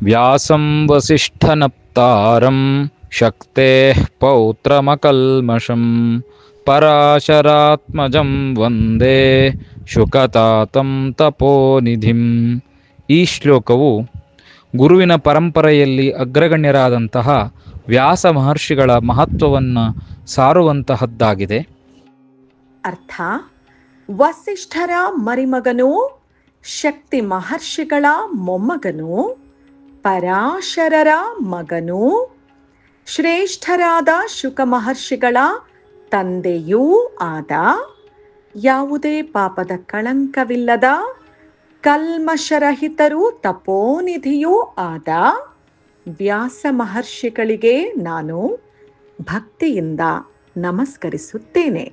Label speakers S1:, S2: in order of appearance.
S1: ವ್ಯಾಸಂ ವಸಿಷ್ಠನಪ್ತಾರಂ ಶಕ್ತೇಃ ಪೌತ್ರಮಕಲ್ಮಷಂ ಪರಾಶರಾತ್ಮಜಂ ವಂದೇ ಶುಕತಾತಂ ತಪೋನಿಧಿಂ. ಈ ಶ್ಲೋಕವು ಗುರುವಿನ ಪರಂಪರೆಯಲ್ಲಿ ಅಗ್ರಗಣ್ಯರಾದಂತಹ ವ್ಯಾಸ ಮಹರ್ಷಿಗಳ ಮಹತ್ವವನ್ನು ಸಾರುವಂತಹದ್ದಾಗಿದೆ.
S2: ಅರ್ಥ: ವಸಿಷ್ಠರ ಮರಿಮಗನು, ಶಕ್ತಿ ಮಹರ್ಷಿಗಳ ಮೊಮ್ಮಗನು, ಪರಾಶರರ ಮಗನು, ಶ್ರೇಷ್ಠರಾದ ಶುಕ ಮಹರ್ಷಿಗಳ ತಂದೆಯೂ ಆದ, ಯಾವುದೇ ಪಾಪದ ಕಳಂಕವಿಲ್ಲದ, ಕಲ್ಮಶರಹಿತರೂ ತಪೋನಿಧಿಯೂ ಆದ ವ್ಯಾಸ ಮಹರ್ಷಿಗಳಿಗೆ ನಾನು ಭಕ್ತಿಯಿಂದ ನಮಸ್ಕರಿಸುತ್ತೇನೆ.